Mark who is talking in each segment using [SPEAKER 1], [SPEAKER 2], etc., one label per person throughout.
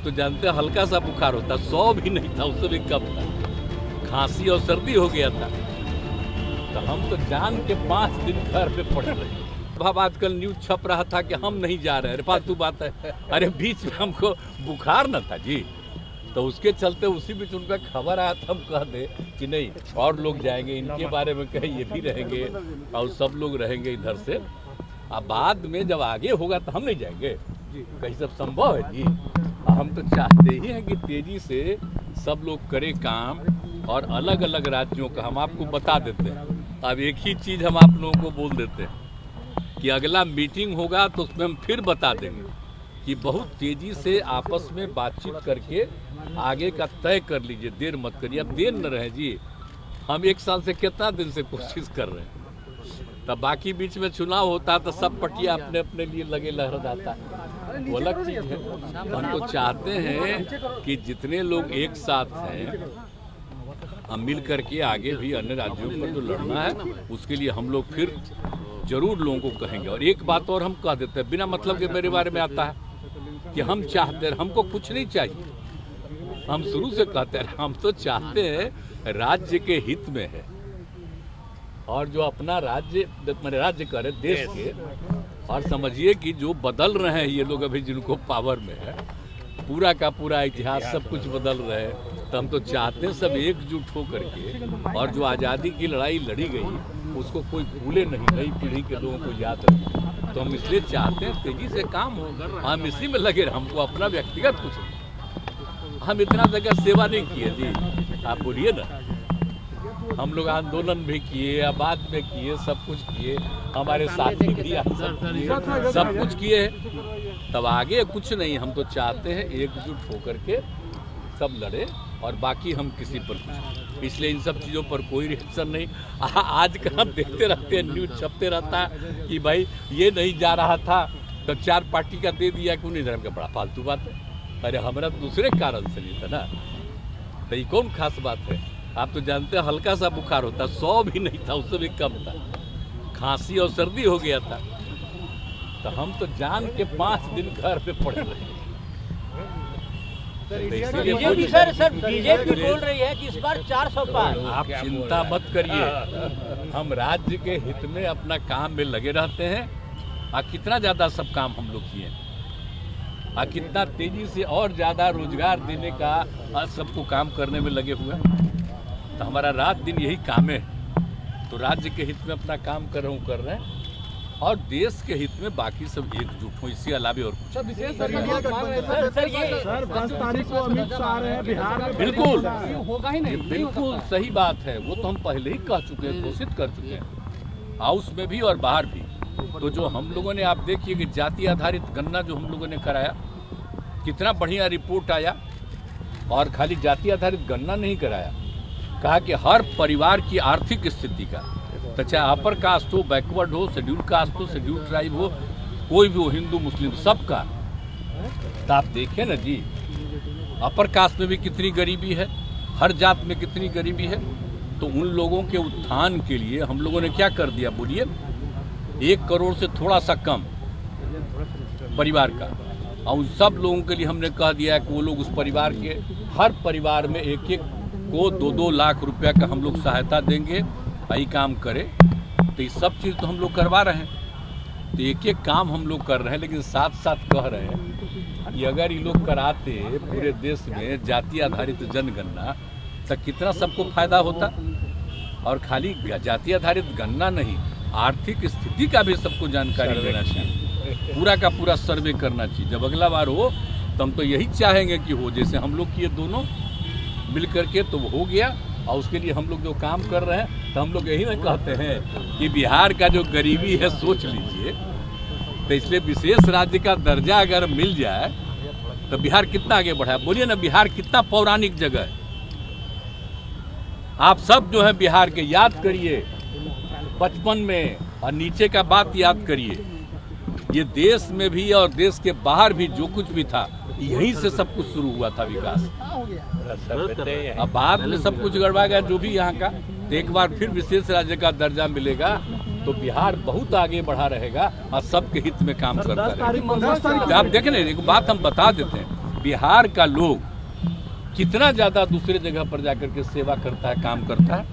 [SPEAKER 1] आप तो जानते हैं हल्का सा बुखार होता, 100 भी नहीं था, उससे भी कम था, खांसी और सर्दी हो गया था। तो हम तो जान के 5 दिन घर पे पड़े रहे। अब आजकल न्यूज छप रहा था कि हम नहीं जा रहे, अरे फालतू बात है। अरे बीच में हमको बुखार न था जी, तो उसके चलते उसी बीच उनका खबर आया था, हम कह दे कि नहीं और लोग जाएंगे, इनके बारे में कहे ये भी रहेंगे और सब लोग रहेंगे इधर से। अब बाद में जब आगे होगा तो हम नहीं जाएंगे, कहीं सब संभव है जी। हम तो चाहते ही हैं कि तेजी से सब लोग करें काम, और अलग अलग राज्यों का हम आपको बता देते हैं। अब एक ही चीज़ हम आप लोगों को बोल देते हैं कि अगला मीटिंग होगा तो उसमें हम फिर बता देंगे कि बहुत तेजी से आपस में बातचीत करके आगे का तय कर लीजिए, देर मत करिए। अब देर न रहे जी, हम 1 साल से कितना दिन से कोशिश कर रहे हैं, तब बाकी बीच में चुनाव होता तो सब पटिया अपने अपने लिए लगे लहराता है, वो अलग चीज़ है। हम तो चाहते हैं कि जितने लोग एक साथ हैं हम मिल करके आगे भी अन्य राज्यों पर जो लड़ना है उसके लिए हम लोग फिर जरूर लोगों को कहेंगे। और एक बात और हम कह देते हैं, बिना मतलब के मेरे बारे में आता है कि हम चाहते हैं, हमको कुछ नहीं चाहिए, हम शुरू से कहते हैं हम तो चाहते हैं राज्य के हित में है, और जो अपना राज्य राज्य करे देश के। और समझिए कि जो बदल रहे हैं ये लोग अभी जिनको पावर में है, पूरा का पूरा इतिहास सब कुछ बदल रहे हैं, तो हम तो चाहते हैं सब एकजुट हो करके, और जो आज़ादी की लड़ाई लड़ी गई उसको कोई भूले नहीं, नई पीढ़ी के लोगों को याद रखें। तो हम इसलिए चाहते हैं तेजी से काम हो, हम इसी में लगे, हमको अपना व्यक्तिगत कुछ नहीं, हम इतना जगह सेवा नहीं किए जी, आप बोलिए ना। हम लोग आंदोलन भी किए, आबाद में किए, सब कुछ किए, हमारे साथी भी सब कुछ किए, तब आगे कुछ नहीं। हम तो चाहते हैं एकजुट होकर के सब लड़े, और बाकी हम किसी पर कुछ, इसलिए इन सब चीज़ों पर कोई रिएक्शन नहीं। आज कल हम देखते रहते हैं, न्यूज छपते रहता है कि भाई ये नहीं जा रहा था तो 4 पार्टी का दे दिया, क्यों नहीं धर्म का, बड़ा फालतू बात है। अरे हमारा दूसरे कारण से नहीं था ना, तो ये कौन खास बात है। आप तो जानते हैं हल्का सा बुखार होता, 100 भी नहीं था, उससे भी कम था, खांसी और सर्दी हो गया था। तो हम तो जान के 5 दिन घर पे पड़े रहे।
[SPEAKER 2] बीजेपी बीजेपी बोल रही है कि इस बार 400 पार।
[SPEAKER 1] आप चिंता मत करिए, हम राज्य के हित में अपना काम में लगे रहते हैं। कितना ज़्यादा सब काम हम लोग किए, कितना तेजी से और ज़्यादा रोजगार देने का सबको काम करने में लगे हुए हैं। तो हमारा रात दिन यही काम है, तो राज्य के हित में अपना काम कर रहे हैं, और देश के हित में बाकी सब एकजुट हो, इसके अलावा और कुछ।
[SPEAKER 3] सर 10 तारीख को अमित शाह आ रहे हैं बिहार में,
[SPEAKER 1] बिल्कुल
[SPEAKER 2] होगा ही नहीं,
[SPEAKER 1] बिल्कुल सही बात है, वो तो हम पहले ही कह चुके हैं, घोषित कर चुके हैं, हाउस में भी और बाहर भी। तो जो हम लोगों ने, आप देखिए कि जाति आधारित गणना जो हम लोगों ने कराया, कितना बढ़िया रिपोर्ट आया। और खाली जाति आधारित गणना नहीं कराया, कहा कि हर परिवार की आर्थिक स्थिति का, तो चाहे अपर कास्ट हो, बैकवर्ड हो, शेड्यूल कास्ट हो, शेड्यूल ट्राइब हो, कोई भी हो, हिंदू मुस्लिम सबका। तो आप देखें ना जी, अपर कास्ट में भी कितनी गरीबी है, हर जात में कितनी गरीबी है। तो उन लोगों के उत्थान के लिए हम लोगों ने क्या कर दिया, बोलिए, 1 करोड़ से थोड़ा सा कम परिवार का, और उन सब लोगों के लिए हमने कह दिया है कि वो लोग उस परिवार के हर परिवार में एक को 2-2 लाख रुपया का हम लोग सहायता देंगे, भाई काम करे। तो ये सब चीज़ तो हम लोग करवा रहे हैं, तो एक काम हम लोग कर रहे हैं, लेकिन साथ साथ कह रहे हैं कि अगर ये लोग कराते पूरे देश में जाति आधारित जनगणना, तो कितना सबको फायदा होता। और खाली जाति आधारित गणना नहीं, आर्थिक स्थिति का भी सबको जानकारी देना चाहिए, पूरा का पूरा सर्वे करना चाहिए। जब अगला बार हो तो हम तो यही चाहेंगे कि हो, जैसे हम लोग किए दोनों मिल करके, तो वो हो गया। और उसके लिए हम लोग जो काम कर रहे हैं, तो हम लोग यही ना कहते हैं कि बिहार का जो गरीबी है सोच लीजिए। तो इसलिए विशेष राज्य का दर्जा अगर मिल जाए तो बिहार कितना आगे बढ़ा है, बोलिए ना। बिहार कितना पौराणिक जगह है, आप सब जो है बिहार के याद करिए बचपन में, और नीचे का बात याद करिए। ये देश में भी और देश के बाहर भी जो कुछ भी था, यहीं से सब कुछ शुरू हुआ था विकास। अब बाद में सब कुछ गड़बड़ा गया जो भी यहाँ का। तो एक बार फिर विशेष राज्य का दर्जा मिलेगा तो बिहार बहुत आगे बढ़ा रहेगा और सबके हित में काम करता रहेगा। आप देखें, एक बात हम बता देते हैं, बिहार का लोग कितना ज्यादा दूसरे जगह पर जाकर के सेवा करता है, काम करता है।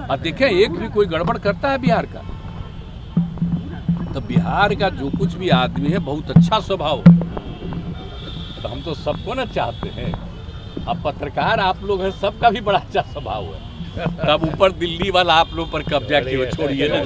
[SPEAKER 1] और देखें, एक भी कोई गड़बड़ करता है बिहार का, तो बिहार का जो कुछ भी आदमी है बहुत अच्छा स्वभाव है। तो हम तो सबको ना चाहते हैं। अब पत्रकार आप लोग हैं, सबका भी बड़ा अच्छा स्वभाव है। तब ऊपर दिल्ली वाला आप लोग पर कब्जा किया, छोड़िए ना।